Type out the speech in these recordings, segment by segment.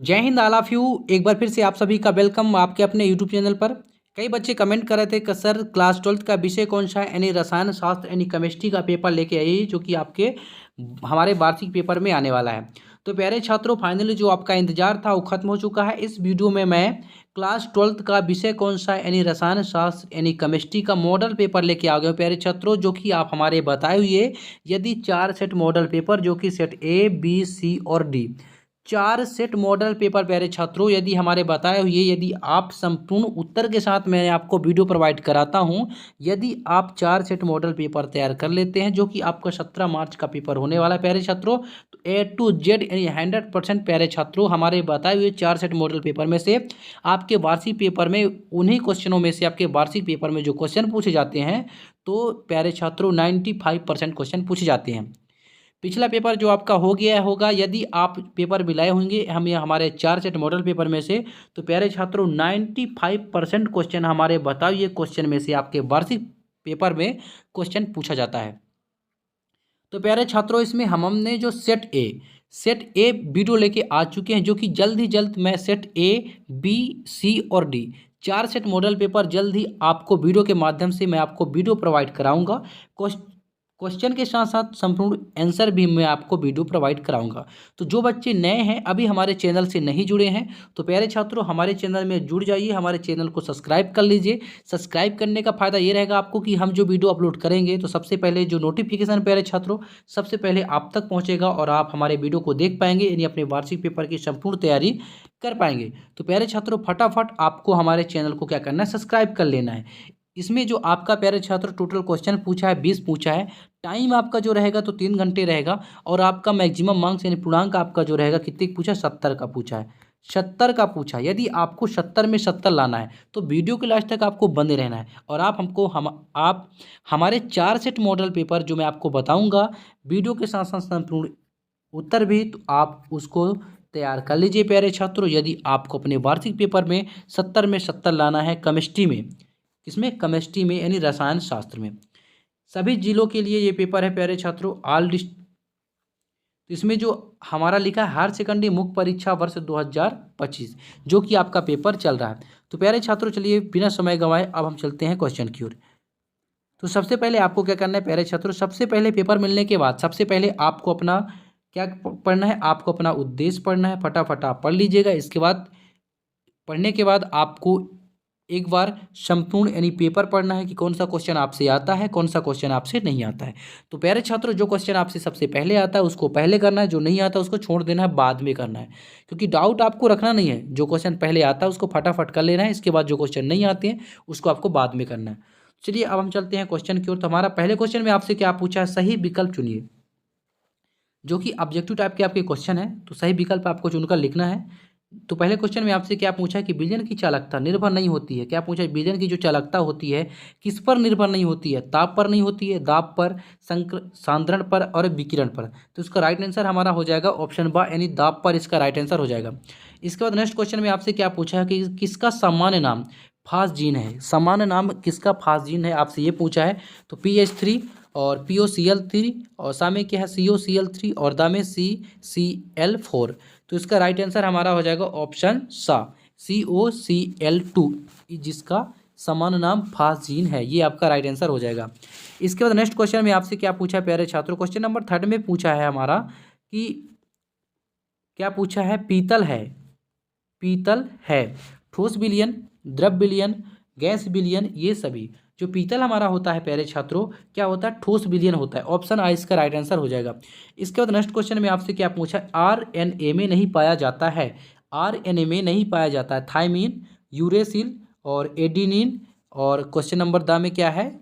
जय Hind all of you. एक बार फिर से आप सभी का वेलकम आपके अपने यूट्यूब चैनल पर। कई बच्चे कमेंट कर रहे थे कि सर क्लास 12th का विषय कौन सा है, यानी रसायन शास्त्र यानी केमिस्ट्री का पेपर लेके आइए जो कि आपके हमारे वार्षिक पेपर में आने वाला है। तो प्यारे छात्रों, फाइनली जो आपका इंतजार था वो खत्म हो चुका है। इस वीडियो में मैं क्लास 12th का विषय कौन सा है यानी रसायन शास्त्र यानी केमिस्ट्री का मॉडल पेपर लेके आ गए प्यारे छात्रों, जो कि आप हमारे बताए हुए यदि 4 सेट मॉडल पेपर जो कि सेट ए बी सी और डी 4 सेट मॉडल पेपर प्यारे छात्रों यदि हमारे बताए हुए यदि आप संपूर्ण उत्तर के साथ मैं आपको वीडियो प्रोवाइड कराता हूं, यदि आप 4 सेट मॉडल पेपर तैयार कर लेते हैं जो कि आपका 17 मार्च का पेपर होने वाला है प्यारे छात्रों, तो ए टू जेड यानी 100% प्यारे छात्रों हमारे बताए हुए 4 सेट मॉडल पेपर में से आपके वार्षिक पेपर में उन्हीं क्वेश्चनों में से आपके वार्षिक पेपर में जो क्वेश्चन पूछे जाते हैं, तो प्यारे छात्रों 95% क्वेश्चन पूछे जाते हैं। पिछला पेपर जो आपका हो गया होगा, यदि आप पेपर मिलाए होंगे हमें हमारे 4 सेट मॉडल पेपर में से, तो प्यारे छात्रों 95% क्वेश्चन हमारे बताइए क्वेश्चन में से आपके वार्षिक पेपर में क्वेश्चन पूछा जाता है। तो प्यारे छात्रों, इसमें हमने जो सेट ए वीडियो लेके आ चुके हैं, जो कि जल्द ही जल्द मैं सेट ए बी सी और डी 4 सेट मॉडल पेपर जल्द ही आपको वीडियो के माध्यम से मैं आपको वीडियो प्रोवाइड कराऊंगा। क्वेश्चन के साथ साथ संपूर्ण आंसर भी मैं आपको वीडियो प्रोवाइड कराऊंगा। तो जो बच्चे नए हैं अभी हमारे चैनल से नहीं जुड़े हैं, तो प्यारे छात्रों हमारे चैनल में जुड़ जाइए, हमारे चैनल को सब्सक्राइब कर लीजिए। सब्सक्राइब करने का फ़ायदा ये रहेगा आपको कि हम जो वीडियो अपलोड करेंगे तो सबसे पहले जो नोटिफिकेशन प्यारे छात्रों सबसे पहले आप तक पहुँचेगा और आप हमारे वीडियो को देख पाएंगे, यानी अपने वार्षिक पेपर की संपूर्ण तैयारी कर पाएंगे। तो प्यारे छात्रों फटाफट आपको हमारे चैनल को क्या करना है, सब्सक्राइब कर लेना है। इसमें जो आपका प्यारे छात्र टोटल क्वेश्चन पूछा है 20 पूछा है। टाइम आपका जो रहेगा तो 3 घंटे रहेगा और आपका मैक्सिमम मार्क्स यानी पूर्णांक आपका जो रहेगा कितने पूछा है, 70 का पूछा है। 70 का पूछा है। यदि आपको 70 में 70 लाना है तो वीडियो के लास्ट तक आपको बने रहना है और आप हमारे 4 सेट मॉडल पेपर जो मैं आपको बताऊंगा वीडियो के साथ साथ संपूर्ण उत्तर भी, तो आप उसको तैयार कर लीजिए प्यारे छात्रों। यदि आपको अपने वार्षिक पेपर में 70 में 70 लाना है केमिस्ट्री में, किसमें, केमिस्ट्री में यानी रसायन शास्त्र में। सभी जिलों के लिए ये पेपर है प्यारे छात्रों। तो इसमें जो हमारा लिखा है हायर सेकेंडरी मुख्य परीक्षा वर्ष 2025 जो कि आपका पेपर चल रहा है। तो प्यारे छात्रों चलिए बिना समय गंवाए अब हम चलते हैं क्वेश्चन की ओर। तो सबसे पहले आपको क्या करना है प्यारे छात्रों, सबसे पहले पेपर मिलने के बाद सबसे पहले आपको अपना क्या पढ़ना है, आपको अपना उद्देश्य पढ़ना है। फटाफट आप पढ़ लीजिएगा। इसके बाद पढ़ने के बाद आपको एक बार संपूर्ण यानी पेपर पढ़ना है कि कौन सा क्वेश्चन आपसे आता है, कौन सा क्वेश्चन आपसे नहीं आता है। तो प्यारे छात्रों जो क्वेश्चन आपसे सबसे पहले आता है उसको पहले करना है, जो नहीं आता उसको छोड़ देना है, बाद में करना है। क्योंकि डाउट आपको रखना नहीं है, जो क्वेश्चन पहले आता है उसको फटाफट कर लेना है। इसके बाद जो क्वेश्चन नहीं आते हैं उसको आपको बाद में करना है। चलिए अब हम चलते हैं क्वेश्चन की ओर। तो हमारा पहले क्वेश्चन में आपसे क्या पूछा है, सही विकल्प चुनिए, जो कि ऑब्जेक्टिव टाइप के आपके क्वेश्चन है। तो सही विकल्प आपको चुनकर लिखना है। तो पहले क्वेश्चन में आपसे क्या पूछा है कि विलयन की चालकता निर्भर नहीं होती है। क्या पूछा है, विलयन की जो चालकता होती है किस पर निर्भर नहीं होती है, ताप पर नहीं होती है, दाब पर, सांद्रण पर और विकिरण पर। तो इसका राइट आंसर हमारा हो जाएगा ऑप्शन बा यानी दाब पर, इसका राइट आंसर हो जाएगा। इसके बाद नेक्स्ट क्वेश्चन में आपसे क्या पूछा है कि किसका सामान्य नाम फास्जीन है। सामान्य नाम किसका फास्जीन है आपसे ये पूछा है। तो PH3 और POCl3 और सा में क्या है COCl3 और दा में CCl4। तो इसका राइट आंसर हमारा हो जाएगा ऑप्शन सा COCl2, जिसका समान नाम फास्जीन है। ये आपका राइट आंसर हो जाएगा। इसके बाद नेक्स्ट क्वेश्चन में आपसे क्या पूछा है प्यारे छात्रों, क्वेश्चन नंबर 3 में पूछा है हमारा कि क्या पूछा है, पीतल है ठोस विलयन, द्रव विलयन, गैस विलयन, ये सभी। जो पीतल हमारा होता है प्यारे छात्रों क्या होता है, ठोस विलयन होता है। ऑप्शन आ इसका राइट आंसर हो जाएगा। इसके बाद नेक्स्ट क्वेश्चन में आपसे क्या पूछा है, RNA में नहीं पाया जाता है। RNA में नहीं पाया जाता है थायमीन, यूरेसिल और एडिनिन। और क्वेश्चन नंबर दा में क्या है,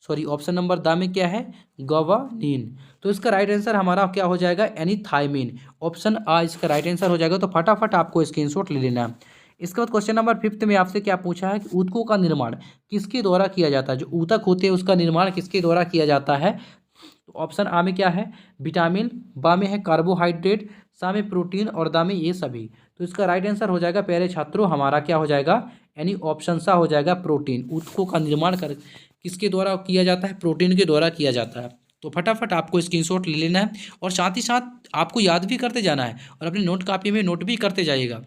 सॉरी ऑप्शन नंबर दा में क्या है, गवानीन। तो इसका राइट आंसर हमारा क्या हो जाएगा, यानी थायमीन। ऑप्शन आ इसका राइट आंसर हो जाएगा। तो फटाफट आपको स्क्रीनशॉट ले लेना है। इसके बाद क्वेश्चन नंबर 5 में आपसे क्या पूछा है कि ऊतकों का निर्माण किसके द्वारा किया जाता है। जो ऊतक होते हैं उसका निर्माण किसके द्वारा किया जाता है। तो ऑप्शन आ में क्या है, विटामिन, बा में है कार्बोहाइड्रेट, सा में प्रोटीन और दा में ये सभी। तो इसका राइट आंसर हो जाएगा प्यारे छात्रों हमारा क्या हो जाएगा, यानी ऑप्शन सा हो जाएगा प्रोटीन। ऊतकों का निर्माण किसके द्वारा किया जाता है, प्रोटीन के द्वारा किया जाता है। तो फटाफट आपको स्क्रीनशॉट ले लेना है और साथ ही साथ आपको याद भी करते जाना है और अपनी नोट कॉपी में नोट भी करते जाइएगा,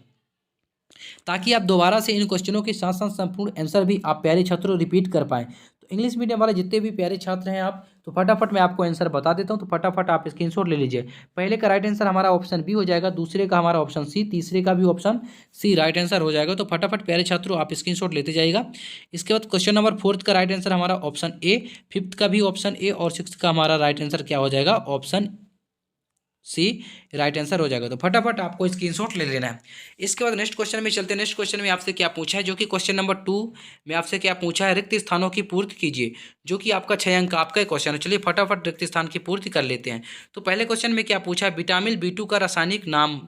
ताकि आप दोबारा से इन क्वेश्चनों के साथ साथ संपूर्ण आंसर भी आप प्यारे छात्रों रिपीट कर पाएँ। तो इंग्लिश मीडियम वाले जितने भी प्यारे छात्र हैं आप, तो फटाफट मैं आपको आंसर बता देता हूँ, तो फटाफट आप स्क्रीनशॉट ले लीजिए। पहले का राइट आंसर हमारा ऑप्शन बी हो जाएगा, दूसरे का हमारा ऑप्शन सी, तीसरे का भी ऑप्शन सी राइट आंसर हो जाएगा। तो फटाफट प्यारे छात्रों आप स्क्रीनशॉट लेते जाइएगा। इसके बाद क्वेश्चन नंबर 4 का राइट आंसर हमारा ऑप्शन ए, 5th का भी ऑप्शन ए और 6th का हमारा राइट आंसर क्या हो जाएगा, ऑप्शन सी राइट आंसर हो जाएगा। तो फटाफट आपको स्क्रीनशॉट ले लेना है। इसके बाद नेक्स्ट क्वेश्चन में चलते हैं। नेक्स्ट क्वेश्चन में आपसे क्या पूछा है, जो कि क्वेश्चन नंबर 2 में आपसे क्या पूछा है, रिक्त स्थानों की पूर्ति कीजिए, जो कि आपका 6 अंक का आपका क्वेश्चन है। चलिए फटाफट रिक्त स्थान की पूर्ति कर लेते हैं। तो पहले क्वेश्चन में क्या पूछा है, विटामिन B2 का रासायनिक नाम,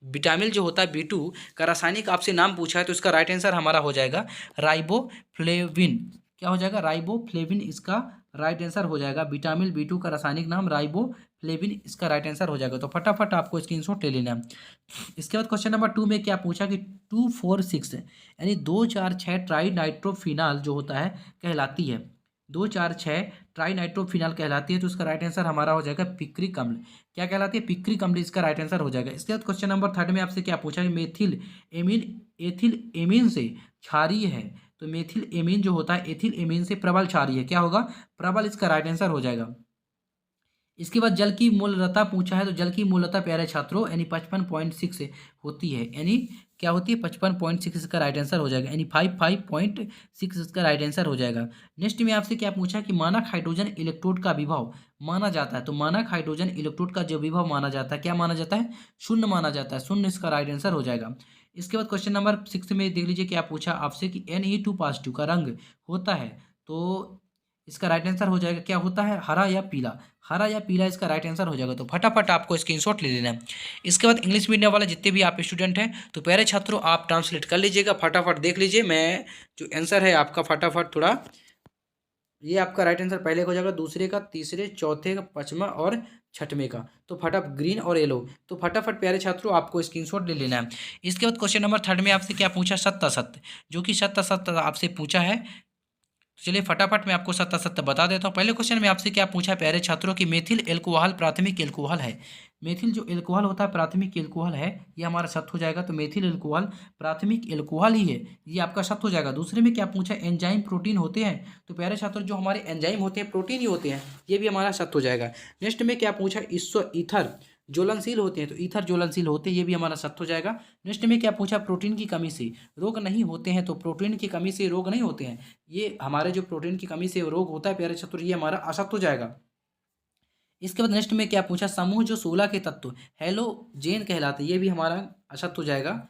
विटामिन जो होता है B2 का रासायनिक आपसे नाम पूछा है, तो इसका राइट आंसर हमारा हो जाएगा राइबोफ्लेविन। क्या हो जाएगा, राइबोफ्लेविन इसका राइट आंसर हो जाएगा। विटामिन B2 का रासायनिक नाम राइबोफ्लेविन इसका राइट आंसर हो जाएगा। तो फटाफट आपको स्क्रीनशॉट ले लेना है। इसके बाद क्वेश्चन नंबर 2 में क्या पूछा कि 2,4,6 यानी 2,4,6 ट्राई नाइट्रोफिनाल जो होता है कहलाती है, 2,4,6 ट्राई नाइट्रोफिनाल कहलाती है। तो इसका राइट आंसर हमारा हो जाएगा पिक्रिक अम्ल। क्या कहलाती है, पिक्रिक अम्ल इसका राइट आंसर हो जाएगा। इसके बाद क्वेश्चन नंबर 3 में आपसे क्या पूछा कि मेथिल एमीन एथिल एमीन से क्षारीय है। तो मेथिल एमीन जो होता है एथिल एमीन से प्रबल क्षारीय है, क्या होगा, प्रबल इसका राइट आंसर हो जाएगा। इसके बाद जल की मूलरता पूछा है, तो जल की मूलरता प्यारे छात्रों यानी 55.6 होती है, यानी क्या होती है 55.6 इसका राइट आंसर हो जाएगा, यानी 55.6 इसका राइट आंसर हो जाएगा। नेक्स्ट में आपसे क्या पूछा कि मानक हाइड्रोजन इलेक्ट्रोड का विभव माना जाता है। तो मानक हाइड्रोजन इलेक्ट्रोड का जो विभव माना जाता है, क्या माना जाता है, शून्य माना जाता है, शून्य इसका राइट आंसर हो जाएगा। इसके बाद क्वेश्चन नंबर 6 में देख लीजिए क्या पूछा आपसे कि Ne2 पॉजिटिव का रंग होता है। तो इसका राइट आंसर हो जाएगा, क्या होता है, हरा या पीला, हरा या पीला इसका राइट आंसर हो जाएगा। तो फटाफट आपको स्क्रीनशॉट ले लेना है। इसके बाद इंग्लिश मीडियम वाले जितने भी आप स्टूडेंट हैं, तो प्यारे छात्रों आप ट्रांसलेट कर लीजिएगा, फटाफट देख लीजिए। मैं जो आंसर है आपका फटाफट थोड़ा, ये आपका राइट आंसर पहले का हो जाएगा, दूसरे का, तीसरे, चौथे का, पांचवा और छठवें का। तो फटाफट ग्रीन और येलो, तो फटाफट प्यारे छात्रों आपको स्क्रीनशॉट ले लेना है। इसके बाद क्वेश्चन नंबर 3 में आपसे क्या पूछा, सत्य असत्य, जो कि सत्य असत्य आपसे पूछा है। तो चलिए फटाफट मैं आपको सत्य सत्य बता देता हूँ। पहले क्वेश्चन में आपसे क्या पूछा है प्यारे छात्रों की मेथिल एल्कोहल प्राथमिक एल्कोहल है। मेथिल जो एल्कोहल होता है प्राथमिक एल्कोहल है, ये हमारा सत्य हो जाएगा। तो मेथिल एल्कोहल प्राथमिक एल्कोहल ही है, ये आपका सत्य हो जाएगा। दूसरे में क्या पूछा है, एंजाइम प्रोटीन होते हैं। तो प्यारे छात्रों जो हमारे एंजाइम होते हैं प्रोटीन ही होते हैं, ये भी हमारा सत्य हो जाएगा। नेक्स्ट में क्या पूछा, ईथर ज्वलनशील होते हैं। तो ईथर ज्वलनशील होते हैं, ये भी हमारा सत्य हो जाएगा। नेक्स्ट में क्या पूछा, प्रोटीन की कमी से रोग नहीं होते हैं। तो प्रोटीन की कमी से रोग नहीं होते हैं, ये हमारे जो प्रोटीन की कमी से रोग होता है प्यारे छात्रों, ये हमारा असत्य हो जाएगा। इसके बाद नेक्स्ट में क्या पूछा, समूह जो 16 के तत्व हेलोजेन कहलाते हैं, ये भी हमारा असत्य हो जाएगा।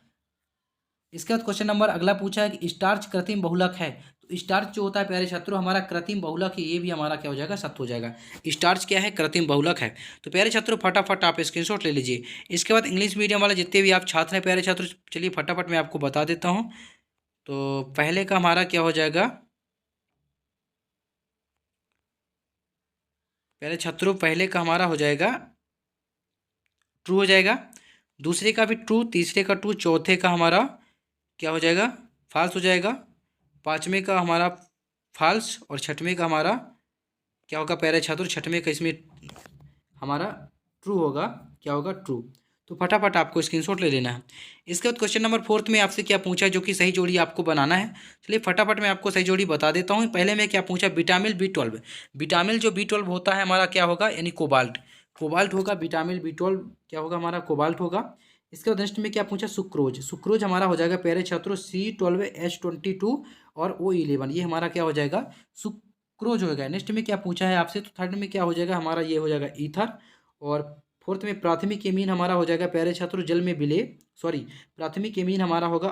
इसके बाद क्वेश्चन नंबर अगला पूछा है कि स्टार्च कृत्रिम बहुलक है। तो स्टार्च जो होता है प्यारे छात्रों हमारा कृत्रिम बहुलक है, ये भी हमारा क्या हो जाएगा, सत्य हो जाएगा। स्टार्च क्या है, कृत्रिम बहुलक है। तो प्यारे छात्रों फटाफट आप स्क्रीनशॉट ले लीजिए। इसके बाद इंग्लिश मीडियम वाले जितने भी आप छात्र हैं प्यारे छात्रों, चलिए फटाफट मैं आपको बता देता हूँ। तो पहले का हमारा क्या हो जाएगा, प्यारे छात्रों पहले का हमारा हो जाएगा ट्रू हो जाएगा, दूसरे का भी ट्रू, तीसरे का ट्रू, चौथे का हमारा क्या हो जाएगा, फॉल्स हो जाएगा, पाँचवें का हमारा फॉल्स और छठवें का हमारा क्या होगा प्यारे छात्रों, छठवें का इसमें हमारा ट्रू होगा, क्या होगा, ट्रू। तो फटाफट आपको स्क्रीनशॉट ले लेना है। इसके बाद क्वेश्चन नंबर 4 में आपसे क्या पूछा है, जो कि सही जोड़ी आपको बनाना है। चलिए फटाफट मैं आपको सही जोड़ी बता देता हूँ। पहले में क्या पूछा, विटामिन B12, विटामिन जो B12 होता है हमारा क्या होगा, यानी कोबाल्ट, कोबाल्ट होगा। विटामिन B12 क्या होगा, हमारा कोबाल्ट होगा। इसके बाद नेक्स्ट में क्या पूछा, सुक्रोज, सुक्रोज हमारा हो जाएगा प्यारे छात्रों C12H22 और O11, ये हमारा क्या हो जाएगा, सुक्रोज हो गया। नेक्स्ट में क्या पूछा है आपसे, तो थर्ड में क्या हो जाएगा हमारा, ये हो जाएगा ईथर। और फोर्थ में प्राथमिक एमीन हमारा हो जाएगा प्यारे छात्रों जल में विलय, सॉरी प्राथमिक एमीन हमारा होगा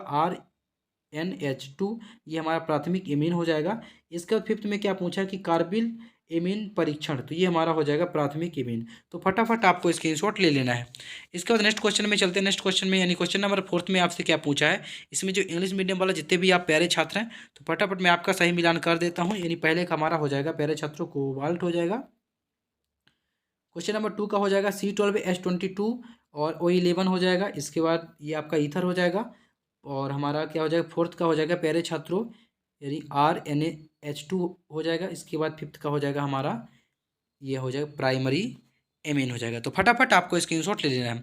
RNH2, ये हमारा प्राथमिक एमीन हो जाएगा। इसके बाद फिफ्थ में क्या पूछा कि कार्बिल एमीन परीक्षण, तो ये हमारा हो जाएगा प्राथमिक एमीन। तो फटाफट आपको स्क्रीनशॉट ले लेना है। इसके बाद नेक्स्ट क्वेश्चन में चलते हैं। नेक्स्ट क्वेश्चन में यानी क्वेश्चन नंबर 4 में आपसे क्या पूछा है, इसमें जो इंग्लिश मीडियम वाला जितने भी आप प्यारे छात्र हैं, तो फटाफट मैं आपका सही मिलान कर देता हूँ। यानी पहले का हमारा हो जाएगा प्यारे छात्रों कोबाल्ट हो जाएगा। क्वेश्चन नंबर 2 का हो जाएगा C12H22 और O11 हो जाएगा। इसके बाद ये आपका ईथर हो जाएगा। और हमारा क्या हो जाएगा, फोर्थ का हो जाएगा प्यारे छात्रों यानी RNH2 हो जाएगा। इसके बाद फिफ्थ का हो जाएगा हमारा ये हो जाएगा प्राइमरी एमीन हो जाएगा। तो फटाफट आपको स्क्रीनशॉट ले लेना है।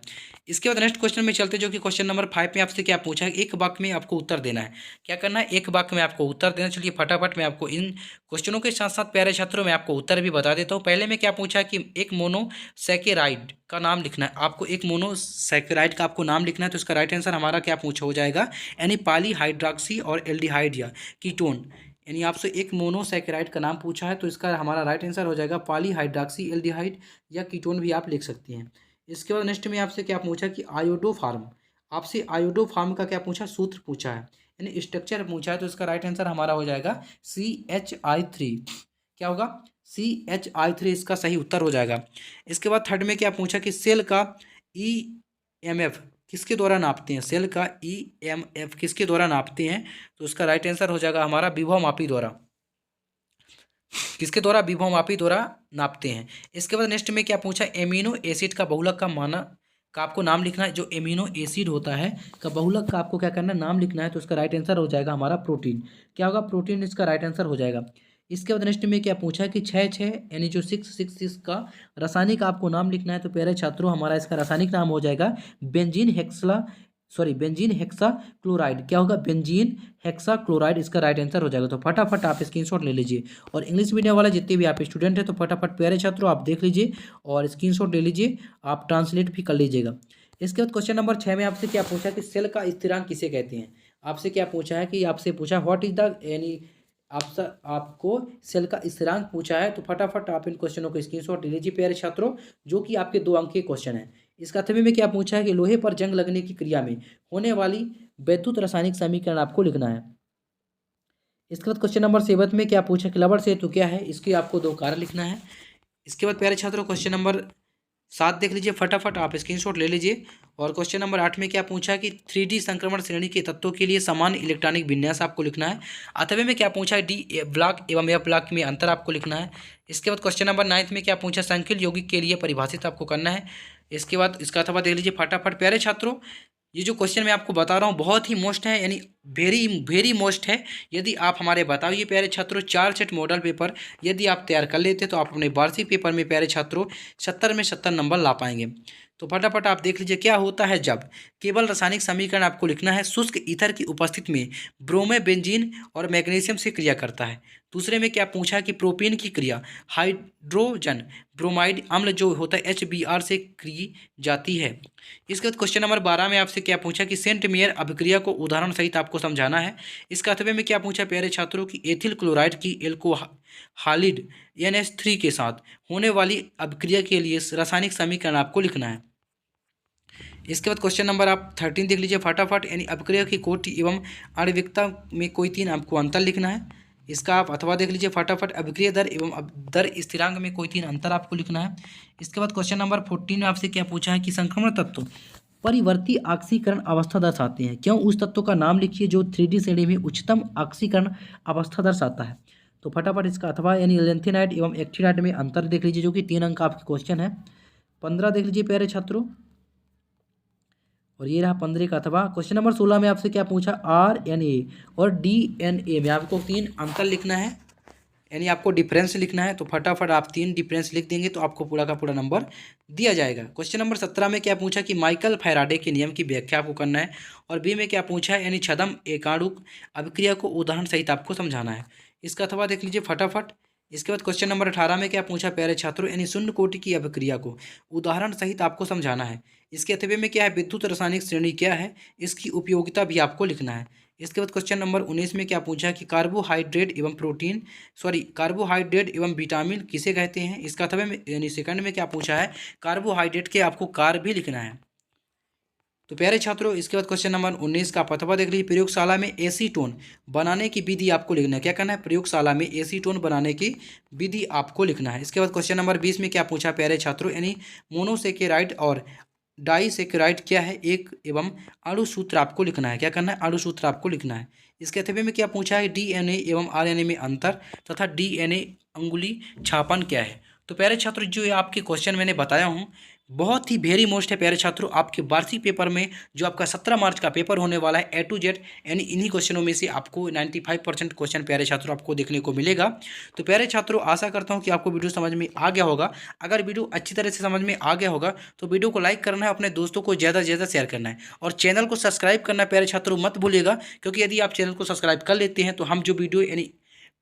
इसके बाद नेक्स्ट क्वेश्चन में चलते, जो कि क्वेश्चन नंबर 5 में आपसे क्या पूछा है, एक वाक्य में आपको उत्तर देना है। क्या करना है, एक वाक्य में आपको उत्तर देना। चलिए फटाफट मैं आपको इन क्वेश्चनों के साथ साथ प्यारे छात्रों में आपको उत्तर भी बता देता हूँ। पहले में क्या पूछा है कि एक मोनोसैकेराइड का नाम लिखना है। आपको एक मोनोसैकेराइड का आपको नाम लिखना है। तो इसका राइट आंसर हमारा क्या पूछा हो जाएगा, यानी पॉलीहाइड्रॉक्सी और एल्डिहाइड या कीटोन, यानी आपसे एक मोनोसैकेराइड का नाम पूछा है। तो इसका हमारा राइट आंसर हो जाएगा पॉलीहाइड्रॉक्सी एल्डिहाइड या कीटोन भी आप लिख सकती हैं। इसके बाद नेक्स्ट में आपसे क्या पूछा कि आयोडोफार्म, आपसे आयोडोफार्म का क्या पूछा, सूत्र पूछा है, यानी स्ट्रक्चर पूछा है। तो इसका राइट आंसर हमारा हो जाएगा CHI3। क्या होगा, CHI3 इसका सही उत्तर हो जाएगा। इसके बाद थर्ड में क्या पूछा कि सेल का EMF किसके द्वारा नापते हैं, सेल का EMF किसके द्वारा नापते हैं। तो उसका राइट आंसर हो जाएगा हमारा विभवमापी द्वारा, किसके द्वारा, विभवमापी द्वारा नापते हैं। इसके बाद नेक्स्ट में क्या पूछा, एमिनो एसिड का बहुलक का माना का आपको नाम लिखना है। जो एमिनो एसिड होता है का बहुलक का आपको क्या करना है, नाम लिखना है। तो उसका राइट आंसर हो जाएगा हमारा प्रोटीन। क्या होगा, प्रोटीन इसका राइट आंसर हो जाएगा। इसके बाद नेक्स्ट में क्या पूछा है कि 6 यानी जो 666 का रासायनिक आपको नाम लिखना है। तो प्यारे छात्रों हमारा इसका रासायनिक नाम हो जाएगा बेंजीन हेक्सा क्लोराइड। क्या होगा, बेंजीन हेक्सा क्लोराइड इसका राइट आंसर हो जाएगा। तो फटाफट आप स्क्रीनशॉट ले लीजिए। और इंग्लिश मीडियम वाले जितने भी आप स्टूडेंट हैं, तो फटाफट प्यारे छात्रों आप देख लीजिए और स्क्रीनशॉट ले लीजिए, आप ट्रांसलेट भी कर लीजिएगा। इसके बाद क्वेश्चन नंबर 6 में आपसे क्या पूछा कि सेल का स्थिरांक किसे कहते हैं। आपसे क्या पूछा है कि आपसे पूछा व्हाट इज द, यानी आपको सेल का स्थिरांक पूछा है। तो फटाफट आप इन क्वेश्चनों को स्क्रीनशॉट ले लीजिए प्यारे छात्रों, जो कि आपके 2 अंक के क्वेश्चन है। इसका अथवे में क्या पूछा है कि लोहे पर जंग लगने की क्रिया में होने वाली वैद्युत रासायनिक समीकरण आपको लिखना है। इसके बाद क्वेश्चन नंबर 7 में क्या पूछा कि लवण सेतु क्या है, इसके आपको 2 कारण लिखना है। इसके बाद प्यारे छात्रों क्वेश्चन नंबर 7 देख लीजिए, फटाफट आप स्क्रीनशॉट ले लीजिए। और क्वेश्चन नंबर 8 में क्या पूछा कि 3D संक्रमण श्रेणी के तत्वों के लिए समान इलेक्ट्रॉनिक विन्यास आपको लिखना है। अथवे में क्या पूछा है, डी ब्लॉक एवं एफ ब्लॉक में अंतर आपको लिखना है। इसके बाद क्वेश्चन नंबर 9 में क्या पूछा, संकीर्ण यौगिक के लिए परिभाषित आपको करना है। इसके बाद इसका अथवा देख लीजिए फटाफट प्यारे छात्रों। ये जो क्वेश्चन मैं आपको बता रहा हूँ बहुत ही मोस्ट है, यानी वेरी वेरी मोस्ट है। यदि आप हमारे बताइए प्यारे छात्रों 4 सेट मॉडल पेपर यदि आप तैयार कर लेते तो आप अपने वार्षिक पेपर में प्यारे छात्रों 70 में 70 नंबर ला पाएंगे। तो फटाफट आप देख लीजिए क्या होता है जब केवल रासायनिक समीकरण आपको लिखना है शुष्क ईथर की उपस्थिति में ब्रोमेबेंजीन और मैग्नीशियम से क्रिया करता है। दूसरे में क्या पूछा कि प्रोपीन की क्रिया हाइड्रोजन ब्रोमाइड अम्ल जो होता है HBr से की जाती है। इसके बाद क्वेश्चन नंबर 12 में आपसे क्या पूछा कि सेंट मेयर अभिक्रिया को उदाहरण सहित आपको समझाना है। इसका अथवे में क्या पूछा प्यारे छात्रों की एथिल क्लोराइड की एल्कोहालिड NH3 के साथ होने वाली अभिक्रिया के लिए रासायनिक समीकरण आपको लिखना है। इसके बाद क्वेश्चन नंबर आप 13 देख लीजिए फटाफट, यानी अभिक्रिया की कोटि एवं आणविकता में कोई 3 आपको अंतर लिखना है। इसका आप अथवा देख लीजिए फटाफट, अभिक्रिया दर एवं दर स्थिरांक में कोई 3 अंतर आपको लिखना है। इसके बाद क्वेश्चन नंबर 14 में आपसे क्या पूछा है कि संक्रमण तत्व परिवर्ती ऑक्सीकरण अवस्था दर्शाते हैं, क्यों उस तत्व का नाम लिखिए जो 3D श्रेणी में उच्चतम ऑक्सीकरण अवस्था दर्शाता है। तो फटाफट इसका अथवा यानी लेंथेनाइट एवं एक्टिनाइट में अंतर देख लीजिए, जो कि 3 अंक का आपके क्वेश्चन है। 15 देख लीजिए प्यारे छात्रों, और ये रहा 15 का अथवा। क्वेश्चन नंबर 16 में आपसे क्या पूछा, RNA और DNA में आपको 3 अंतर लिखना है, यानी आपको डिफरेंस लिखना है। तो फटाफट आप 3 डिफरेंस लिख देंगे तो आपको पूरा का पूरा नंबर दिया जाएगा। क्वेश्चन नंबर 17 में क्या पूछा कि माइकल फैराडे के नियम की व्याख्या आपको करना है। और बी में क्या पूछा है, यानी छद्म एकाणुक अभिक्रिया को उदाहरण सहित आपको समझाना है। इसका अथवा देख लीजिए फटाफट। इसके बाद क्वेश्चन नंबर 18 में क्या पूछा प्यारे छात्रों, यानी शून्य कोटि की अभिक्रिया को उदाहरण सहित आपको समझाना है। इसके अथवे में क्या है, विद्युत रासायनिक श्रेणी क्या है, इसकी उपयोगिता भी आपको लिखना है। इसके बाद क्वेश्चन नंबर 19 में क्या पूछा कि कार्बोहाइड्रेट एवं विटामिन किसे कहते हैं। इसका अथवा में यानी सेकंड में क्या पूछा है, कार्बोहाइड्रेट के आपको कार भी लिखना है। तो प्यारे छात्रों इसके बाद क्वेश्चन नंबर 19 का अथवा देख लीजिए, प्रयोगशाला में एसीटोन बनाने की विधि आपको लिखना है। क्या करना है, प्रयोगशाला में एसीटोन बनाने की विधि आपको लिखना है। इसके बाद क्वेश्चन नंबर 20 में क्या पूछा प्यारे छात्रों, यानी मोनोसेकेराइड और डाइसेकेराइड क्या है, एक एवं अणुसूत्र आपको लिखना है। क्या करना है, अणुसूत्र आपको लिखना है। इसके अथवे में क्या पूछा है, DNA एवं RNA में अंतर तथा DNA अंगुली छापन क्या है। तो प्यारे छात्र जो ये आपके क्वेश्चन मैंने बताया हूँ बहुत ही वेरी मोस्ट है प्यारे छात्रों, आपके वार्षिक पेपर में जो आपका 17 मार्च का पेपर होने वाला है A to Z, यानी इन्हीं क्वेश्चनों में से आपको 95% क्वेश्चन प्यारे छात्रों आपको देखने को मिलेगा। तो प्यारे छात्रों आशा करता हूं कि आपको वीडियो समझ में आ गया होगा। अगर वीडियो अच्छी तरह से समझ में आ गया होगा तो वीडियो को लाइक करना है, अपने दोस्तों को ज़्यादा से ज़्यादा शेयर करना है और चैनल को सब्सक्राइब करना प्यारे छात्रों मत भूलिएगा, क्योंकि यदि आप चैनल को सब्सक्राइब कर लेते हैं तो हम जो वीडियो यानी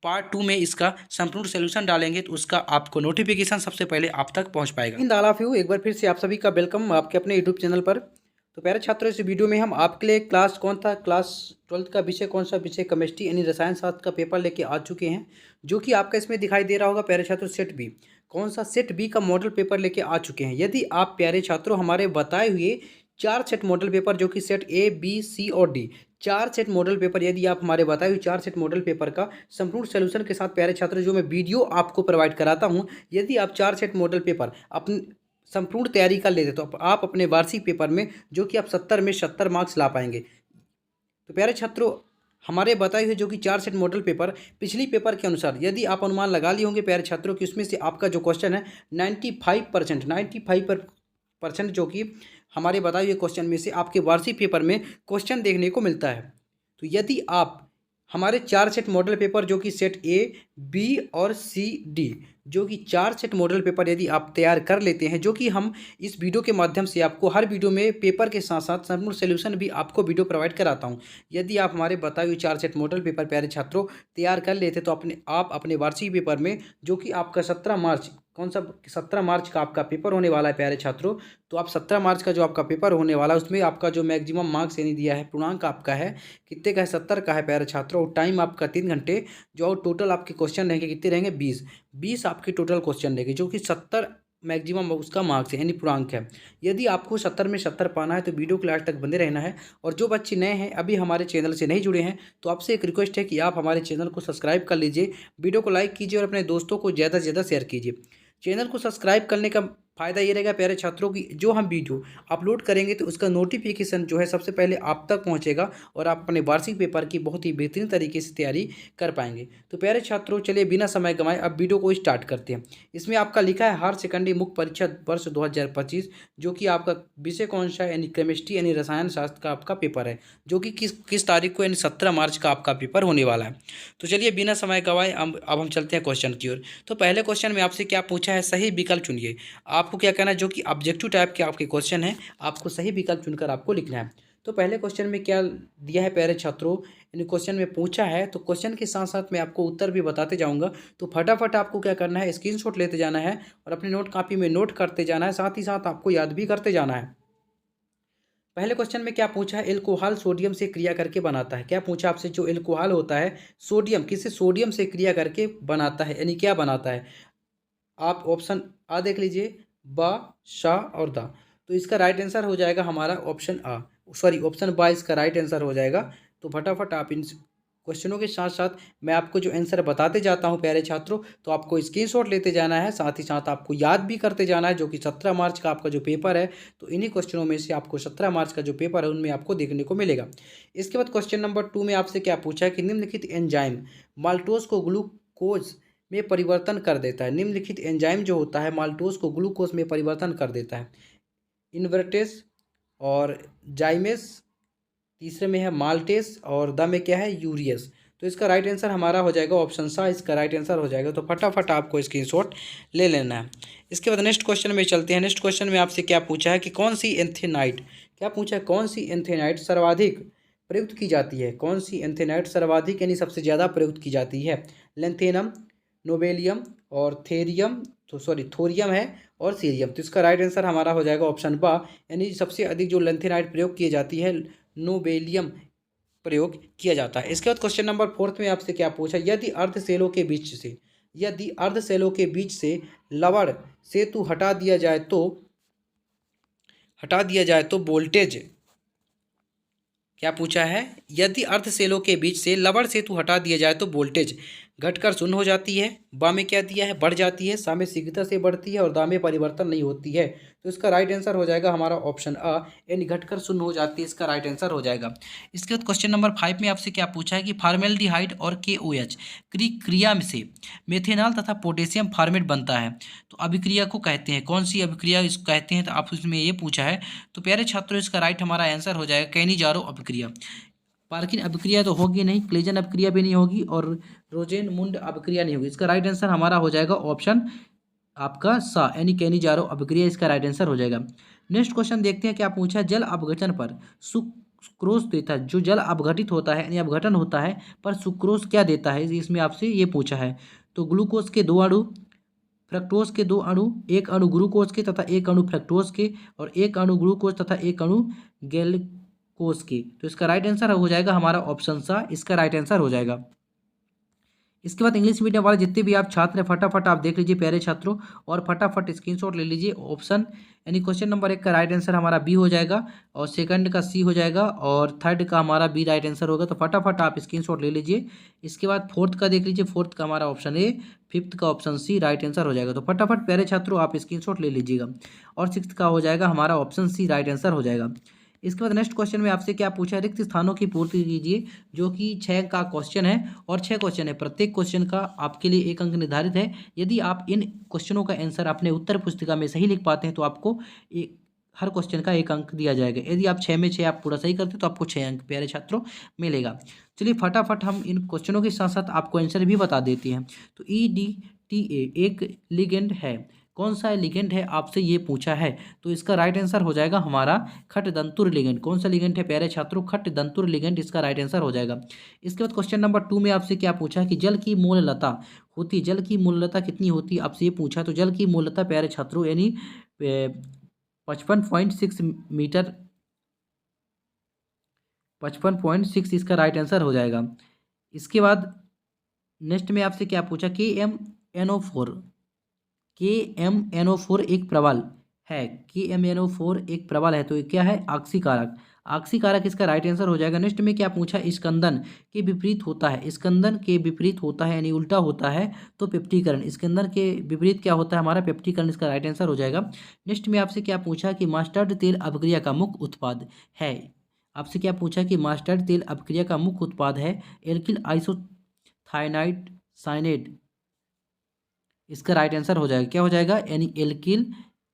पार्ट 2 में इसका संपूर्ण सॉल्यूशन डालेंगे तो उसका आपको नोटिफिकेशन सबसे पहले आप तक पहुंच पाएगा। इन ऑल ऑफ यू, एक बार फिर से आप सभी का वेलकम आपके अपने यूट्यूब चैनल पर। तो प्यारे छात्रों, इस वीडियो में हम आपके लिए क्लास 12th का विषय कौन सा विषय केमिस्ट्री यानी रसायन शास्त्र का पेपर लेके आ चुके हैं, जो कि आपका इसमें दिखाई दे रहा होगा प्यारे छात्रों सेट बी। कौन सा सेट बी का मॉडल पेपर लेके आ चुके हैं। यदि आप प्यारे छात्रों हमारे बताए हुए 4 सेट मॉडल पेपर जो कि सेट ए बी सी और डी, 4 सेट मॉडल पेपर, यदि आप हमारे बताए हुए 4 सेट मॉडल पेपर का संपूर्ण सोल्यूशन के साथ प्यारे छात्रों जो मैं वीडियो आपको प्रोवाइड कराता हूं, यदि आप 4 सेट मॉडल पेपर अपनी संपूर्ण तैयारी कर लेते तो आप अपने वार्षिक पेपर में जो कि आप 70 में 70 मार्क्स ला पाएंगे। तो प्यारे छात्रों हमारे बताए हुए जो कि 4 सेट मॉडल पेपर पिछली पेपर के अनुसार यदि आप अनुमान लगा लिए होंगे प्यारे छात्रों कि उसमें से आपका जो क्वेश्चन है 95% जो कि हमारे बताए हुए क्वेश्चन में से आपके वार्षिक पेपर में क्वेश्चन देखने को मिलता है। तो यदि आप हमारे 4 सेट मॉडल पेपर जो कि सेट ए बी और सी डी, जो कि 4 सेट मॉडल पेपर यदि आप तैयार कर लेते हैं, जो कि हम इस वीडियो के माध्यम से आपको हर वीडियो में पेपर के साथ साथ संपूर्ण सोल्यूशन भी आपको वीडियो प्रोवाइड कराता हूं। यदि आप हमारे बताए हुए 4 सेट मॉडल पेपर प्यारे छात्रों तैयार कर लेते तो आप अपने वार्षिक पेपर में जो कि आपका 17 मार्च, कौन सा 17 मार्च का आपका पेपर होने वाला है प्यारे छात्रों, तो आप 17 मार्च का जो आपका पेपर होने वाला है उसमें आपका जो मैक्सिमम मार्क्स यानी दिया है पूर्णांक आपका है कितने का है, 70 का है प्यारे छात्रों। टाइम आपका 3 घंटे, जो टोटल आपके क्वेश्चन रहेंगे कितने रहेंगे 20 आपके टोटल क्वेश्चन रहेंगे, जो कि 70 मैक्सिमम उसका मार्क्स है यानी पूर्णांक है। यदि आपको 70 में 70 पाना है तो वीडियो के लास्ट तक बने रहना है। और जो बच्चे नए हैं अभी हमारे चैनल से नहीं जुड़े हैं तो आपसे एक रिक्वेस्ट है कि आप हमारे चैनल को सब्सक्राइब कर लीजिए, वीडियो को लाइक कीजिए और अपने दोस्तों को ज़्यादा से ज़्यादा शेयर कीजिए। चैनल को सब्सक्राइब करने का फ़ायदा ये रहेगा प्यारे छात्रों की जो हम वीडियो अपलोड करेंगे तो उसका नोटिफिकेशन जो है सबसे पहले आप तक पहुंचेगा और आप अपने वार्षिक पेपर की बहुत ही बेहतरीन तरीके से तैयारी कर पाएंगे। तो प्यारे छात्रों चलिए बिना समय गंवाए अब वीडियो को स्टार्ट करते हैं। इसमें आपका लिखा है हायर सेकेंडरी मुख्य परीक्षा वर्ष 2025, जो कि आपका विषय कौन सा यानी केमिस्ट्री यानी रसायन शास्त्र का आपका पेपर है, जो कि किस तारीख को यानी 17 मार्च का आपका पेपर होने वाला है। तो चलिए बिना समय गंवाए अब हम चलते हैं क्वेश्चन की ओर। तो पहले क्वेश्चन में आपसे क्या पूछा है, सही विकल्प चुनिए। आपको क्या कहना है, जो कि ऑब्जेक्टिव टाइप के आपके क्वेश्चन हैं, आपको सही विकल्प चुनकर आपको लिखना है। तो पहले क्वेश्चन में क्या दिया है प्यारे छात्रों, यानी क्वेश्चन में पूछा है तो क्वेश्चन के साथ साथ मैं आपको उत्तर भी बताते जाऊंगा। तो फटाफट आपको क्या करना है, स्क्रीनशॉट लेते जाना है और अपने नोट कॉपी में नोट करते जाना है, साथ ही साथ आपको याद भी करते जाना है। पहले क्वेश्चन में क्या पूछा है, एल्कोहल सोडियम से क्रिया करके बनाता है। क्या पूछा आपसे, जो एल्कोहल होता है सोडियम किसी सोडियम से क्रिया करके बनाता है यानी क्या बनाता है। आप ऑप्शन आ देख लीजिए, बा, शा और दा। तो इसका राइट आंसर हो जाएगा हमारा ऑप्शन आ, सॉरी ऑप्शन बा इसका राइट आंसर हो जाएगा। तो फटाफट आप इन क्वेश्चनों के साथ साथ मैं आपको जो आंसर बताते जाता हूं प्यारे छात्रों, तो आपको स्क्रीनशॉट लेते जाना है, साथ ही साथ आपको याद भी करते जाना है, जो कि 17 मार्च का आपका जो पेपर है तो इन्हीं क्वेश्चनों में से आपको 17 मार्च का जो पेपर है उनमें आपको देखने को मिलेगा। इसके बाद क्वेश्चन नंबर 2 में आपसे क्या पूछा है कि निम्नलिखित एंजाइम माल्टोज को ग्लूकोज में परिवर्तन कर देता है। निम्नलिखित एंजाइम जो होता है माल्टोज को ग्लूकोज में परिवर्तन कर देता है। इन्वर्टेस और जाइमेस, तीसरे में है माल्टेस और द में क्या है यूरियस। तो इसका राइट आंसर हमारा हो जाएगा ऑप्शन सा, इसका राइट आंसर हो जाएगा। तो फटाफट आपको स्क्रीनशॉट ले लेना है। इसके बाद नेक्स्ट क्वेश्चन में चलते हैं। नेक्स्ट क्वेश्चन में आपसे क्या पूछा है कि कौन सी एंथेनाइट, क्या पूछा है कौन सी एंथेनाइट सर्वाधिक प्रयुक्त की जाती है। कौन सी एंथेनाइट सर्वाधिक यानी सबसे ज़्यादा प्रयुक्त की जाती है। लेंथेनम, नोबेलियम और थेरियम, तो सॉरी थोरियम है और सीरियम। तो इसका राइट आंसर हमारा हो जाएगा ऑप्शन बा, यानी सबसे अधिक जो लेंथेनाइट प्रयोग की जाती है नोबेलियम प्रयोग किया जाता है। इसके बाद क्वेश्चन नंबर 4 में आपसे क्या पूछा, यदि अर्ध सेलों के बीच से लवण सेतु हटा दिया जाए तो वोल्टेज, क्या पूछा है, यदि अर्ध सेलों के बीच से लवण सेतु हटा दिया जाए तो वोल्टेज घटकर शून्य हो जाती है, बा में क्या दिया है बढ़ जाती है, सा में शीघ्रता से बढ़ती है और दा में परिवर्तन नहीं होती है। तो इसका राइट आंसर हो जाएगा हमारा ऑप्शन अ, यानी घटकर शून्य हो जाती है, इसका राइट आंसर हो जाएगा। इसके बाद क्वेश्चन नंबर 5 में आपसे क्या पूछा है कि फॉर्मेल्डिहाइड और KOH क्रिया में से मेथेनॉल तथा पोटेशियम फॉर्मेट बनता है, तो अभिक्रिया को कहते हैं, कौन सी अभिक्रिया इसको कहते हैं, तो आप उसमें ये पूछा है। तो प्यारे छात्रों इसका राइट हमारा आंसर हो जाएगा कैनिजारो अभिक्रिया। पार्किन अभिक्रिया तो होगी नहीं, क्लेजन अभिक्रिया भी नहीं होगी और रोजेनमुंड अभिक्रिया नहीं होगी। इसका राइट आंसर हमारा हो जाएगा ऑप्शन आपका सा, यानी कैनिजारो अभिक्रिया इसका राइट आंसर हो जाएगा। नेक्स्ट क्वेश्चन देखते हैं क्या पूछा है। जल अपघटन पर सुक्रोज देता है, जो जल अपघटित होता है यानी अपघटन होता है पर सुक्रोज क्या देता है, इसमें आपसे ये पूछा है। तो ग्लूकोज के 2 अणु, फ्रक्टोज के 2 अणु, एक अणु ग्लूकोज के तथा एक अणु फ्रक्टोज के, और एक अणु ग्लूकोज तथा एक अणु गेलकोज के। तो इसका राइट आंसर हो जाएगा हमारा ऑप्शन सा, इसका राइट आंसर हो जाएगा। इसके बाद इंग्लिश मीडियम वाले जितने भी आप छात्र हैं फटाफट आप देख लीजिए प्यारे छात्रों, और फटाफट स्क्रीनशॉट ले लीजिए। ऑप्शन यानी क्वेश्चन नंबर 1 का राइट आंसर हमारा बी हो जाएगा, और सेकंड का सी हो जाएगा, और थर्ड का हमारा बी राइट आंसर होगा। तो फटाफट आप स्क्रीनशॉट ले लीजिए। इसके बाद फोर्थ का देख लीजिए, फोर्थ का हमारा ऑप्शन ए, फिफ्थ का ऑप्शन सी राइट आंसर हो जाएगा। तो फटाफट प्यारे छात्रों आप स्क्रीनशॉट ले लीजिएगा, और सिक्स्थ का हो जाएगा हमारा ऑप्शन सी राइट आंसर हो जाएगा। इसके बाद नेक्स्ट क्वेश्चन में आपसे क्या पूछा है, रिक्त स्थानों की पूर्ति कीजिए, जो कि 6 का क्वेश्चन है और 6 क्वेश्चन है। प्रत्येक क्वेश्चन का आपके लिए 1 अंक निर्धारित है। यदि आप इन क्वेश्चनों का आंसर अपने उत्तर पुस्तिका में सही लिख पाते हैं तो आपको हर क्वेश्चन का 1 अंक दिया जाएगा। यदि आप 6 में 6 आप पूरा सही करते हैं तो आपको 6 अंक प्यारे छात्रों मिलेगा। चलिए फटाफट हम इन क्वेश्चनों के साथ साथ आपको आंसर भी बता देते हैं। तो EDTA एक लिगेंड है, कौन सा लिगेंड है आपसे ये पूछा है। तो इसका राइट आंसर हो जाएगा हमारा खटदंतुर लिगेंड। कौन सा लिगेंड है प्यारे छात्रों, खटदंतुर लिगेंड इसका राइट आंसर हो जाएगा। इसके बाद क्वेश्चन नंबर 2 में आपसे क्या पूछा है कि जल की मोललता होती, जल की मोललता कितनी होती है आपसे ये पूछा। तो जल की मोललता प्यारे छात्रों यानी 55.6 मीटर, 55.6 इसका राइट आंसर हो जाएगा। इसके बाद नेक्स्ट में आपसे क्या पूछा, KMNO4 एक प्रबल है, KMNO4 एक प्रबल है, तो ये क्या है आक्सीकारक। आक्सीकारक इसका राइट आंसर हो जाएगा। नेक्स्ट में क्या पूछा, स्कंदन के विपरीत होता है, स्कंदन के विपरीत होता है यानी उल्टा होता है तो पेप्टीकरण, स्कंदन के विपरीत क्या होता है हमारा पेप्टीकरण, इसका राइट आंसर हो जाएगा। नेक्स्ट में आपसे क्या पूछा कि मास्टर्ड तेल अपक्रिया का मुख्य उत्पाद है। आपसे क्या पूछा कि मास्टर्ड तेल अपक्रिया का मुख्य उत्पाद है एल्किल आइसोथायनाइड साइनेट, इसका राइट आंसर हो जाएगा क्या हो जाएगा, यानी एल्किल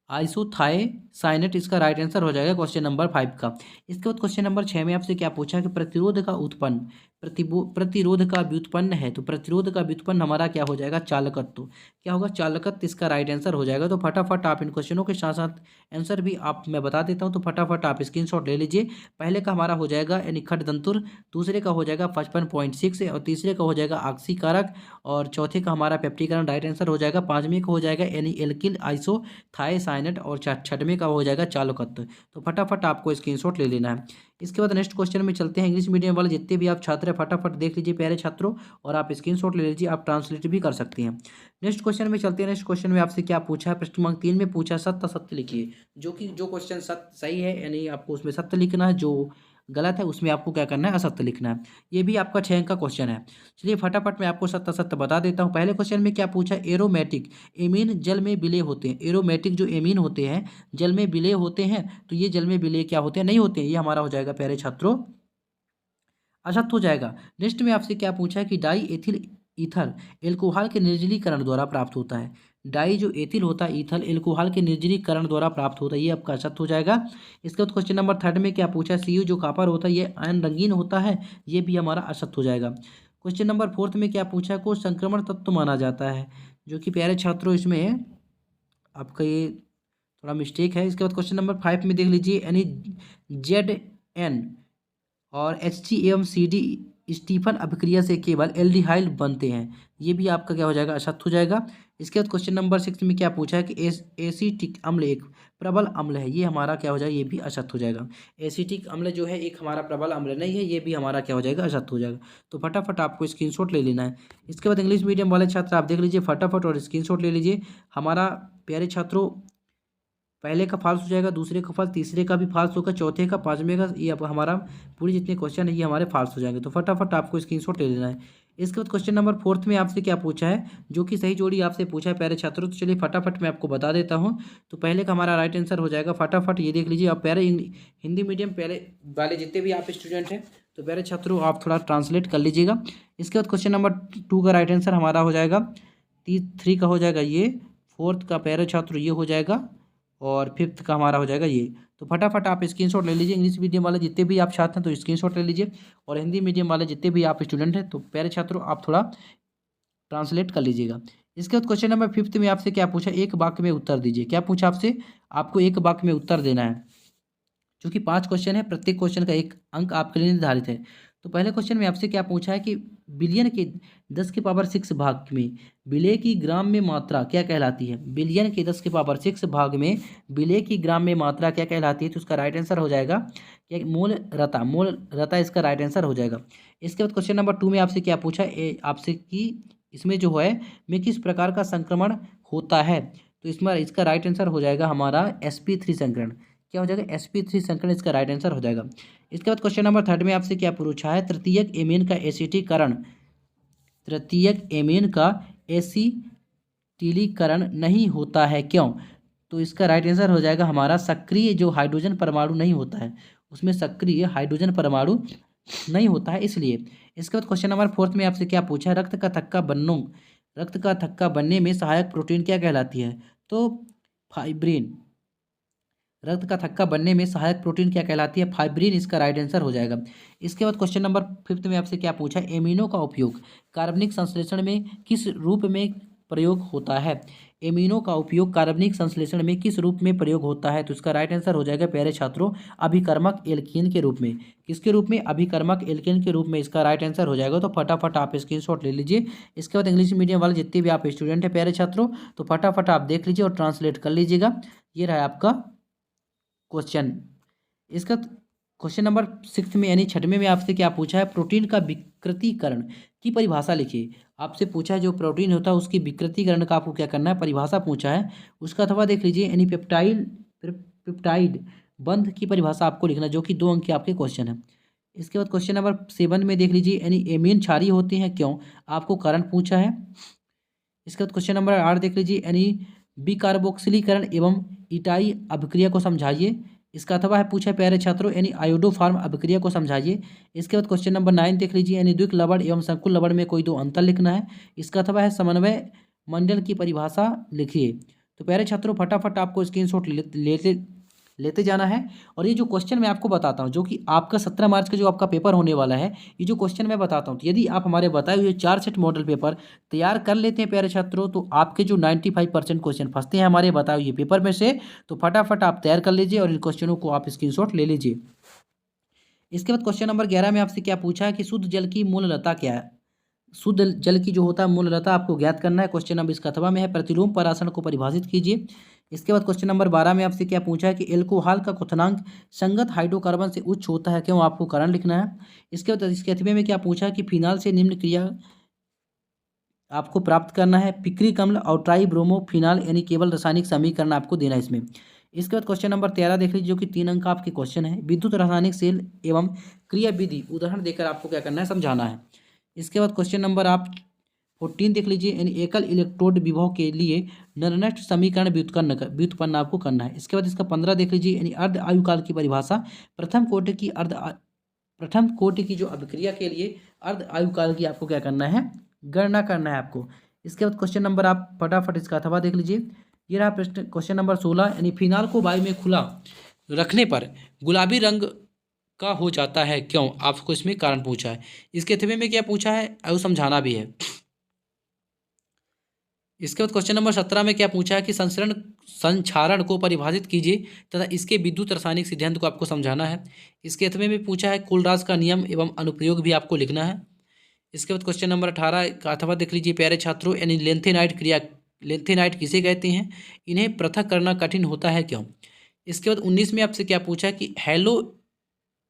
आइसोथायसाइनेट इसका राइट आंसर हो जाएगा क्वेश्चन नंबर 5 का। इसके बाद क्वेश्चन नंबर 6 में आपसे क्या पूछा कि प्रतिरोध का उत्पन्न, प्रतिरोध का व्युत्पन्न है। तो प्रतिरोध का व्युत्पन्न हमारा क्या हो जाएगा, चालकत्व। क्या होगा, चालकत्व इसका राइट आंसर हो जाएगा। तो फटाफट आप इन क्वेश्चनों के साथ साथ आंसर भी आप मैं बता देता हूँ, तो फटाफट आप स्क्रीनशॉट ले लीजिए। पहले का हमारा हो जाएगा यानी खटदंतुर, दूसरे का हो जाएगा 55.6 और तीसरे का हो जाएगा आक्सीकारक, और चौथे का हमारा पेप्टीकरण राइट आंसर हो जाएगा। पांचवें का हो जाएगा यानी एल्किल आइसोथायसाइनेट, और छठवें का हो जाएगा चालकत्व। तो फटाफट आपको स्क्रीनशॉट ले लेना है। इसके बाद नेक्स्ट क्वेश्चन में चलते हैं। इंग्लिश मीडियम वाले जितने भी आप छात्र हैं फटाफट देख लीजिए प्यारे छात्रों, और आप स्क्रीनशॉट ले लीजिए, आप ट्रांसलेट भी कर सकते हैं। नेक्स्ट क्वेश्चन में चलते हैं। नेक्स्ट क्वेश्चन में आपसे क्या पूछा है, प्रश्न क्रमांक 3 में पूछा सत्य सत्य लिखिए, जो कि जो क्वेश्चन सत्य सही है यानी आपको उसमें सत्य लिखना है, जो गलत है उसमें आपको क्या करना है, असत्य लिखना है। ये भी आपका 6 अंक का क्वेश्चन है। चलिए फटाफट मैं आपको सत्य सत्य बता देता हूँ। पहले क्वेश्चन में क्या पूछा, एरोमेटिक एमीन जल में विलय होते हैं। एरोमेटिक जो एमीन होते हैं जल में विलय होते हैं, तो ये जल में विलय क्या होते हैं, नहीं होते हैं। ये हमारा हो जाएगा प्यारे छात्रों असत्य हो जाएगा। नेक्स्ट में आपसे क्या पूछा है कि डाई एथिल ईथर एल्कोहल के निर्जलीकरण द्वारा प्राप्त होता है। डाई जो एथिल होता है ईथल एल्कोहल के निर्जलीकरण द्वारा प्राप्त होता है, ये आपका असत्य हो जाएगा। इसके बाद क्वेश्चन नंबर 3 में क्या पूछा है, सीयू जो कॉपर होता है ये आयन रंगीन होता है, ये भी हमारा असत्य हो जाएगा। क्वेश्चन नंबर 4 में क्या पूछा है, को संक्रमण तत्व माना जाता है, जो कि प्यारे छात्रों इसमें आपका ये थोड़ा मिस्टेक है। इसके बाद क्वेश्चन नंबर 5 में देख लीजिए, यानी ZN और HC एवं CD स्टीफन अभिक्रिया से केवल एल्डिहाइड बनते हैं, ये भी आपका क्या हो जाएगा, असत्य हो जाएगा। इसके बाद क्वेश्चन नंबर 6 में क्या पूछा है कि एसिटिक अम्ल एक प्रबल अम्ल है, ये हमारा क्या हो जाएगा, ये भी असत्य हो जाएगा। एसिटिक अम्ल जो है एक हमारा प्रबल अम्ल नहीं है, ये भी हमारा क्या हो जाएगा, असत्य हो जाएगा। तो फटाफट आपको स्क्रीनशॉट ले लेना है। इसके बाद इंग्लिश मीडियम वाले छात्र आप देख लीजिए फटाफट और स्क्रीनशॉट ले लीजिए। हमारा प्यारे छात्रों पहले का फॉल्स हो जाएगा, दूसरे का फॉल्स, तीसरे का भी फॉल्स होगा, चौथे का, पांचवें का, ये अब हमारा पूरी जितने क्वेश्चन है ये हमारे फॉल्स हो जाएंगे। तो फटाफट आपको स्क्रीनशॉट ले लेना है। इसके बाद क्वेश्चन नंबर 4 में आपसे क्या पूछा है, जो कि सही जोड़ी आपसे पूछा है प्यारे छात्रों। तो चलिए फटाफट मैं आपको बता देता हूँ। तो पहले का हमारा राइट आंसर हो जाएगा फटाफट, ये देख लीजिए। आप प्यारे हिंदी मीडियम पहले वाले जितने भी आप स्टूडेंट हैं, तो प्यारे छात्रों आप थोड़ा ट्रांसलेट कर लीजिएगा। इसके बाद क्वेश्चन नंबर 2 का राइट आंसर हमारा हो जाएगा, 3 का हो जाएगा ये, 4th का प्यारे छात्र ये हो जाएगा, और 5th का हमारा हो जाएगा ये। तो फटाफट आप स्क्रीनशॉट ले लीजिए। इंग्लिश मीडियम वाले जितने भी आप छात्र हैं तो स्क्रीनशॉट ले लीजिए, और हिंदी मीडियम वाले जितने भी आप स्टूडेंट हैं तो प्यारे छात्रों आप थोड़ा ट्रांसलेट कर लीजिएगा। इसके बाद क्वेश्चन नंबर 5 में आपसे क्या पूछा, एक वाक्य में उत्तर दीजिए। क्या पूछा आपसे, आपको एक वाक्य में उत्तर देना है। चूंकि 5 क्वेश्चन है, प्रत्येक क्वेश्चन का 1 अंक आपके लिए निर्धारित है। तो पहले क्वेश्चन में आपसे क्या पूछा है कि बिलियन के 10 की पावर 6 भाग में विलय की ग्राम में मात्रा क्या कहलाती है। बिलियन के 10 की पावर 6 भाग में विलय की ग्राम में मात्रा क्या कहलाती है। तो उसका राइट आंसर हो जाएगा क्या, मोल रता इसका राइट आंसर हो जाएगा। इसके बाद क्वेश्चन नंबर 2 में आपसे क्या पूछा आपसे कि इसमें जो है में किस प्रकार का संक्रमण होता है। तो इसमें इसका राइट आंसर हो जाएगा हमारा sp3 संकरण। क्या हो जाएगा, sp3 संकरण इसका राइट आंसर हो जाएगा। इसके बाद क्वेश्चन नंबर 3 में आपसे क्या पूछा है, तृतीयक एमीन का एसिटिलीकरण नहीं होता है, क्यों। तो इसका राइट आंसर हो जाएगा हमारा, सक्रिय जो हाइड्रोजन परमाणु नहीं होता है, उसमें सक्रिय हाइड्रोजन परमाणु नहीं होता है, इसलिए। इसके बाद क्वेश्चन नंबर 4 में आपसे क्या पूछा है, रक्त का थक्का बनने में सहायक प्रोटीन क्या कहलाती है। तो फाइब्रिन, रक्त का थक्का बनने में सहायक प्रोटीन क्या कहलाती है, फाइब्रिन इसका राइट आंसर हो जाएगा। इसके बाद क्वेश्चन नंबर 5 में आपसे क्या पूछा है, एमिनो का उपयोग कार्बनिक संश्लेषण में किस रूप में प्रयोग होता है। एमिनो का उपयोग कार्बनिक संश्लेषण में किस रूप में प्रयोग होता है। तो इसका राइट आंसर हो जाएगा प्यारे छात्रों, अभिकर्मक एल्कीन के रूप में। किसके रूप में, अभिकर्मक एल्कीन के रूप में इसका राइट आंसर हो जाएगा। तो फटाफट आप स्क्रीनशॉट ले लीजिए। इसके बाद इंग्लिश मीडियम वाले जितने भी आप स्टूडेंट हैं प्यारे छात्रों, तो फटाफट आप देख लीजिए और ट्रांसलेट कर लीजिएगा। ये रहा आपका क्वेश्चन। इसका क्वेश्चन नंबर 6 में यानी 6वें में आपसे क्या पूछा है, प्रोटीन का विकृतीकरण की परिभाषा लिखिए। आपसे पूछा है जो प्रोटीन होता है उसकी विकृतीकरण का आपको क्या करना है, परिभाषा पूछा है उसका, अथवा देख लीजिए यानी पेप्टाइड बंध की परिभाषा आपको लिखना, जो कि 2 अंक के आपके क्वेश्चन है। इसके बाद क्वेश्चन नंबर 7 में देख लीजिए यानी एमीन क्षारीय होते हैं क्यों, आपको कारण पूछा है। इसके बाद क्वेश्चन नंबर 8 देख लीजिए यानी विकार्बोक्सिलीकरण एवं इटाई अभिक्रिया को समझाइए। इसका अथवा है पूछा प्यारे छात्रों यानी आयोडोफार्म अभिक्रिया को समझाइए। इसके बाद क्वेश्चन नंबर 9 देख लीजिए यानी द्विक लवण एवं संकुल लवण में कोई 2 अंतर लिखना है। इसका अथवा है समन्वय मंडल की परिभाषा लिखिए। तो प्यारे छात्रों फटाफट आपको स्क्रीनशॉट लेते जाना है। और ये जो क्वेश्चन मैं आपको बताता हूँ, जो कि आपका 17 मार्च का जो आपका पेपर होने वाला है, ये जो क्वेश्चन मैं बताता हूँ, तो यदि आप हमारे बताए हुए 4 सेट मॉडल पेपर तैयार कर लेते हैं प्यारे छात्रों, तो आपके जो 95% क्वेश्चन फंसते हैं हमारे बताए हुए पेपर में से, तो फटाफट आप तैयार कर लीजिए और इन क्वेश्चनों को आप स्क्रीनशॉट ले लीजिए। इसके बाद क्वेश्चन नंबर 11 में आपसे क्या पूछा है कि शुद्ध जल की मूललता क्या है। शुद्ध जल की जो होता है मूललता आपको ज्ञात करना है। क्वेश्चन नंबर इसका अथवा में है, प्रतिलोम परासरण को परिभाषित कीजिए। इसके बाद क्वेश्चन नंबर 12 में आपसे क्या पूछा है कि एल्कोहल का क्वथनांक संगत हाइड्रोकार्बन से उच्च होता है क्यों, आपको कारण लिखना है। इसके बाद इसके अथवे में क्या पूछा है कि फिनाल से निम्न क्रिया आपको प्राप्त करना है, पिक्रिक अम्ल और ट्राइब्रोमोफिनाल यानी केवल रासायनिक समीकरण आपको देना है इसमें। इसके बाद क्वेश्चन नंबर 13 देख लीजिए, जो कि 3 अंक का आपके क्वेश्चन है, विद्युत रासायनिक सेल एवं क्रिया विधि उदाहरण देकर आपको क्या करना है, समझाना है। इसके बाद क्वेश्चन नंबर आप 14 देख लीजिए यानी एकल इलेक्ट्रोड विभव के लिए नरनष्ट समीकरण व्युत्पन्न आपको करना है। इसके बाद इसका 15 देख लीजिए यानी अर्ध आयुकाल की परिभाषा, प्रथम कोटि की जो अभिक्रिया के लिए अर्ध आयुकाल की आपको क्या करना है, गणना करना है आपको। इसके बाद क्वेश्चन नंबर आप फटाफट इसका अथवा देख लीजिए। ये रहा प्रश्न क्वेश्चन नंबर 16 यानी फिनाल को वायु में खुला रखने पर गुलाबी रंग का हो जाता है क्यों, आपको इसमें कारण पूछा है। इसके अथवे में क्या पूछा है और समझाना भी है। इसके बाद क्वेश्चन नंबर 17 में क्या पूछा है कि संक्षारण को परिभाषित कीजिए तथा इसके विद्युत रासायनिक सिद्धांत को आपको समझाना है। इसके अथवे में पूछा है कुलराज का नियम एवं अनुप्रयोग भी आपको लिखना है। इसके बाद क्वेश्चन नंबर 18 का अथवा देख लीजिए प्यारे छात्रों यानी लेंथेनाइट किसे कहते हैं, इन्हें पृथक करना कठिन होता है क्यों। इसके बाद 19 में आपसे क्या पूछा है कि हेलो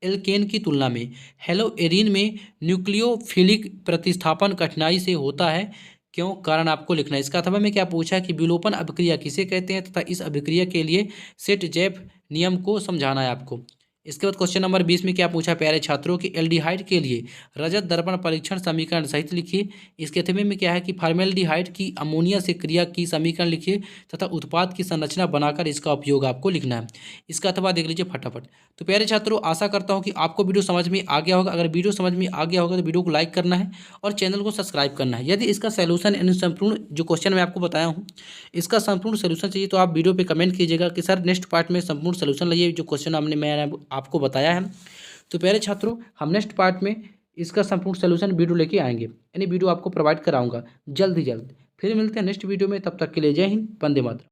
एल्केन की तुलना में हेलो एरीन में न्यूक्लियोफिलिक प्रतिस्थापन कठिनाई से होता है क्यों, कारण आपको लिखना है। इसका अथवा में क्या पूछा है कि विलोपन अभिक्रिया किसे कहते हैं तथा इस अभिक्रिया के लिए सेट जैफ नियम को समझाना है आपको। इसके बाद क्वेश्चन नंबर 20 में क्या पूछा प्यारे छात्रों कि एल्डिहाइड के लिए रजत दर्पण परीक्षण समीकरण सहित लिखिए। इसके अथवे में क्या है कि फॉर्मेल्डिहाइड की अमोनिया से क्रिया की समीकरण लिखिए तथा उत्पाद की संरचना बनाकर इसका उपयोग आपको लिखना है। इसका अथवा देख लीजिए फटाफट। तो प्यारे छात्रों, आशा करता हूँ कि आपको वीडियो समझ में आ गया होगा। अगर वीडियो समझ में आ गया होगा तो वीडियो को लाइक करना है और चैनल को सब्सक्राइब करना है। यदि इसका सॉल्यूशन यानी संपूर्ण जो क्वेश्चन मैं आपको बताया हूँ इसका संपूर्ण सॉल्यूशन चाहिए तो आप वीडियो पे कमेंट कीजिएगा कि सर नेक्स्ट पार्ट में संपूर्ण सॉल्यूशन लाइए जो क्वेश्चन मैंने आपको बताया है। तो प्यारे छात्रों, हम नेक्स्ट पार्ट में इसका संपूर्ण सॉल्यूशन वीडियो लेके आएंगे, यानी वीडियो आपको प्रोवाइड कराऊंगा जल्द ही जल्द। फिर मिलते हैं नेक्स्ट वीडियो में, तब तक के लिए जय हिंद, वंदे मातरम।